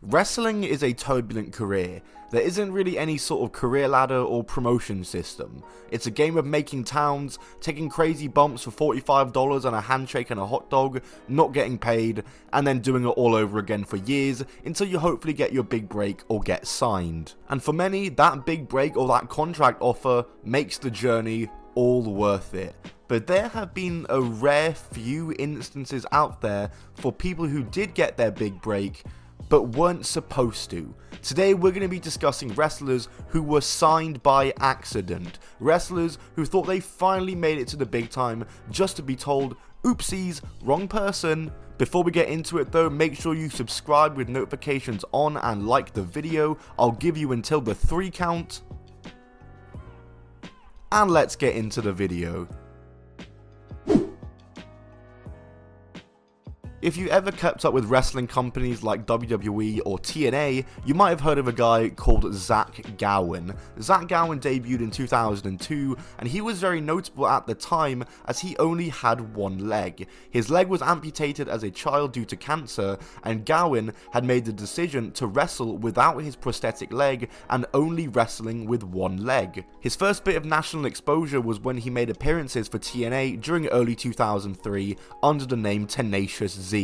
Wrestling is a turbulent career. There isn't really any sort of career ladder or promotion system. It's a game of making towns, taking crazy bumps for $45 on a handshake and a hot dog, not getting paid, and then doing it all over again for years until you hopefully get your big break or get signed. And for many, that big break or that contract offer makes the journey all worth it. But there have been a rare few instances out there for people who did get their big break but weren't supposed to. Today we're going to be discussing wrestlers who were signed by accident. Wrestlers who thought they finally made it to the big time just to be told, oopsies, wrong person. Before we get into it though, make sure you subscribe with notifications on and like the video. I'll give you until the 3 count. And let's get into the video. If you ever kept up with wrestling companies like WWE or TNA, you might have heard of a guy called Zach Gowen. Zach Gowen debuted in 2002, and he was very notable at the time as he only had one leg. His leg was amputated as a child due to cancer, and Gowen had made the decision to wrestle without his prosthetic leg and only wrestling with one leg. His first bit of national exposure was when he made appearances for TNA during early 2003 under the name Tenacious Z.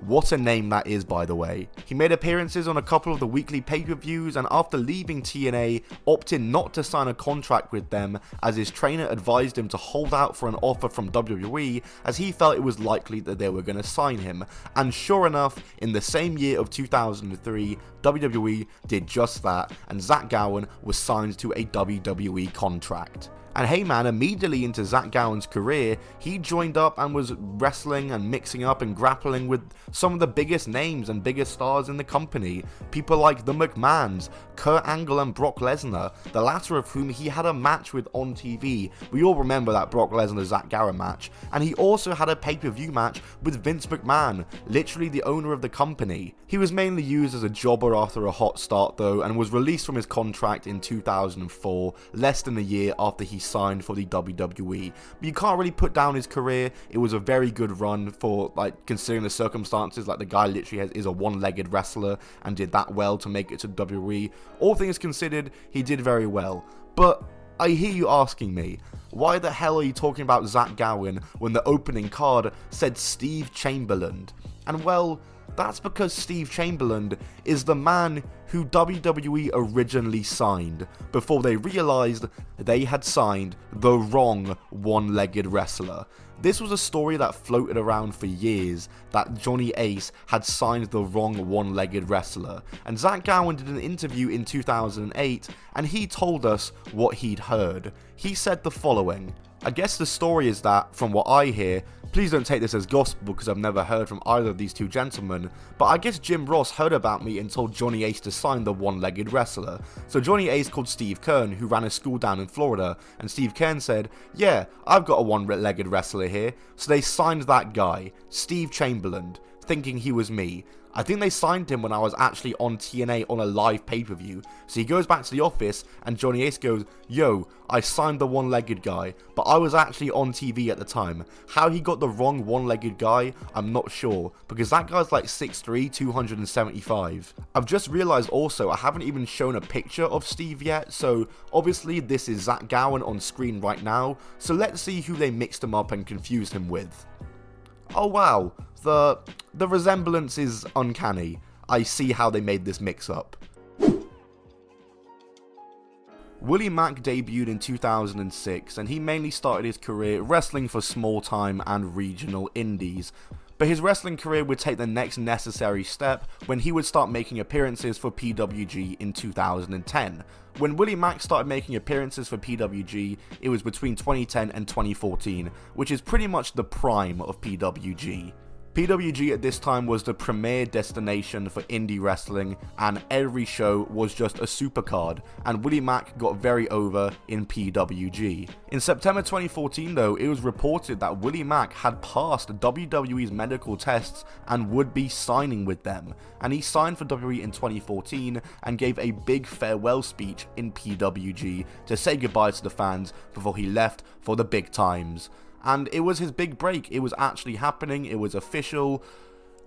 What a name that is, by the way. He made appearances on a couple of the weekly pay-per-views, and after leaving TNA, opted not to sign a contract with them as his trainer advised him to hold out for an offer from WWE as he felt it was likely that they were going to sign him. And sure enough, in the same year of 2003, WWE did just that, and Zach Gowen was signed to a WWE contract. And hey man, immediately into Zach Gowen's career, he joined up and was wrestling and mixing up and grappling with some of the biggest names and biggest stars in the company. People like the McMahons, Kurt Angle and Brock Lesnar, the latter of whom he had a match with on TV. We all remember that Brock Lesnar-Zach Gowen match. And he also had a pay-per-view match with Vince McMahon, literally the owner of the company. He was mainly used as a jobber after a hot start though, and was released from his contract in 2004, less than a year after he signed for the WWE. But you can't really put down his career. It was a very good run for, like, considering the circumstances. Like, the guy literally is a one-legged wrestler and did that well to make it to WWE. All things considered, he did very well. But I hear you asking me, why the hell are you talking about Zach Gowen when the opening card said Steve Chamberlain? And well, that's because Steve Chamberlain is the man who WWE originally signed before they realized they had signed the wrong one-legged wrestler. This was a story that floated around for years, that Johnny Ace had signed the wrong one-legged wrestler, and Zach Gowen did an interview in 2008 and he told us what he'd heard. He said the following: I guess the story is that, from what I hear, please don't take this as gospel because I've never heard from either of these two gentlemen, but I guess Jim Ross heard about me and told Johnny Ace to sign the one-legged wrestler. So Johnny Ace called Steve Kern, who ran a school down in Florida, and Steve Kern said, yeah, I've got a one-legged wrestler here. So they signed that guy, Steve Chamberlain, thinking he was me. I think they signed him when I was actually on TNA on a live pay-per-view. So he goes back to the office and Johnny Ace goes, yo, I signed the one-legged guy, but I was actually on TV at the time. How he got the wrong one-legged guy, I'm not sure, because that guy's like 6'3", 275. I've just realized also I haven't even shown a picture of Steve yet, so obviously this is Zach Gowen on screen right now, so let's see who they mixed him up and confused him with. Oh wow, the resemblance is uncanny. I see how they made this mix-up. Willie Mack debuted in 2006, and he mainly started his career wrestling for small-time and regional indies. But his wrestling career would take the next necessary step when he would start making appearances for PWG in 2010. When Willie Mack started making appearances for PWG, it was between 2010 and 2014, which is pretty much the prime of PWG. PWG at this time was the premier destination for indie wrestling, and every show was just a supercard, and Willie Mack got very over in PWG. In September 2014 though, it was reported that Willie Mack had passed WWE's medical tests and would be signing with them, and he signed for WWE in 2014 and gave a big farewell speech in PWG to say goodbye to the fans before he left for the big times. And it was his big break. It was actually happening. It was official.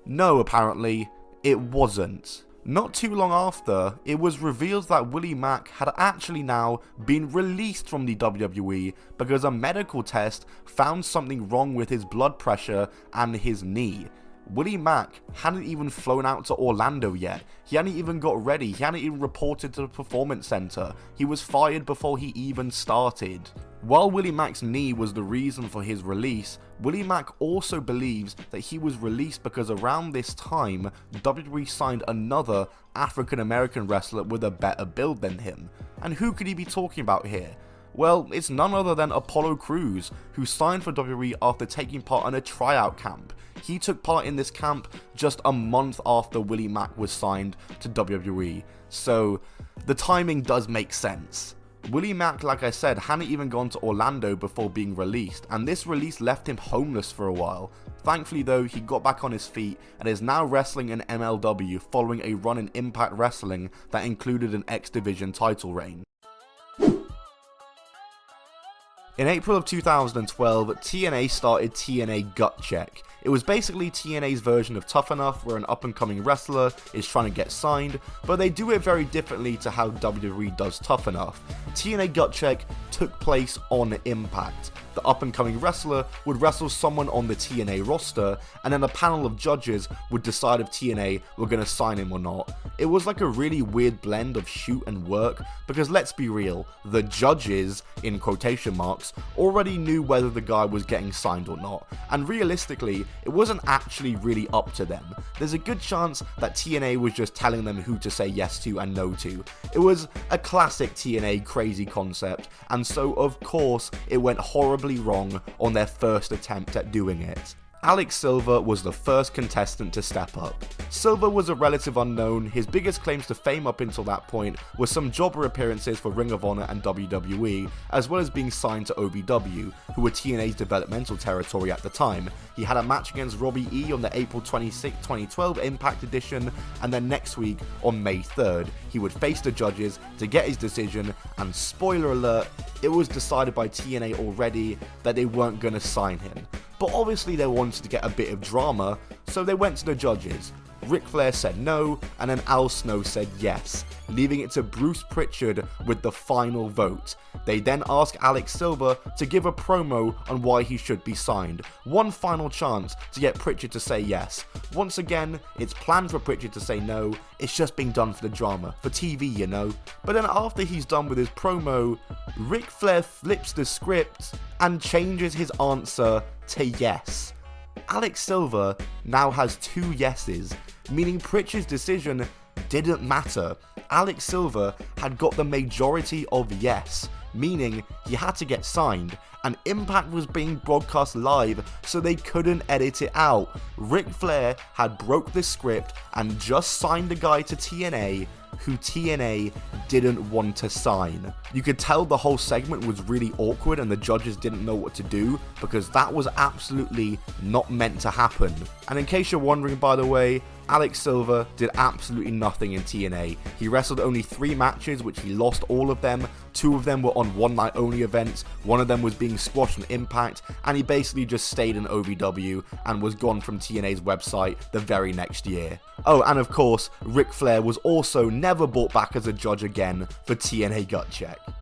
No, apparently, it wasn't. Not too long after, it was revealed that Willie Mack had actually now been released from the WWE because a medical test found something wrong with his blood pressure and his knee. Willie Mack hadn't even flown out to Orlando yet. He hadn't even got ready. He hadn't even reported to the Performance Center. He was fired before he even started. While Willie Mack's knee was the reason for his release, Willie Mack also believes that he was released because around this time, WWE signed another African American wrestler with a better build than him. And who could he be talking about here? Well, it's none other than Apollo Crews, who signed for WWE after taking part in a tryout camp. He took part in this camp just a month after Willie Mack was signed to WWE, so the timing does make sense. Willie Mack, like I said, hadn't even gone to Orlando before being released, and this release left him homeless for a while. Thankfully though, he got back on his feet and is now wrestling in MLW following a run in Impact Wrestling that included an X Division title reign. In April of 2012, TNA started TNA Gut Check. It was basically TNA's version of Tough Enough, where an up-and-coming wrestler is trying to get signed, but they do it very differently to how WWE does Tough Enough. TNA Gut Check took place on Impact. The up-and-coming wrestler would wrestle someone on the TNA roster, and then a panel of judges would decide if TNA were going to sign him or not. It was like a really weird blend of shoot and work, because let's be real, the judges, in quotation marks, already knew whether the guy was getting signed or not, and realistically, it wasn't actually really up to them. There's a good chance that TNA was just telling them who to say yes to and no to. It was a classic TNA crazy concept, and so of course it went horribly wrong on their first attempt at doing it. Alex Silva was the first contestant to step up. Silva was a relative unknown. His biggest claims to fame up until that point were some jobber appearances for Ring of Honor and WWE, as well as being signed to OVW, who were TNA's developmental territory at the time. He had a match against Robbie E on the April 26, 2012 Impact edition, and then next week, on May 3rd, he would face the judges to get his decision, and spoiler alert, it was decided by TNA already that they weren't going to sign him. But obviously they wanted to get a bit of drama, so they went to the judges. Ric Flair said no, and then Al Snow said yes, leaving it to Bruce Pritchard with the final vote. They then asked Alex Silva to give a promo on why he should be signed. One final chance to get Pritchard to say yes. Once again, it's planned for Pritchard to say no, it's just being done for the drama, for TV, you know. But then after he's done with his promo, Ric Flair flips the script and changes his answer to yes. Alex Silva now has 2 yeses, meaning Pritchard's decision didn't matter. Alex Silva had got the majority of yes, meaning he had to get signed, and Impact was being broadcast live, so they couldn't edit it out. Ric Flair had broke the script and just signed a guy to TNA who TNA didn't want to sign. You could tell the whole segment was really awkward and the judges didn't know what to do, because that was absolutely not meant to happen. And in case you're wondering, by the way, Alex Silva did absolutely nothing in TNA. He wrestled only 3 matches, which he lost all of them. 2 of them were on one-night only events, 1 of them was being squashed on Impact, and he basically just stayed in OVW and was gone from TNA's website the very next year. Oh, and of course, Ric Flair was also never brought back as a judge again for TNA Gut Check.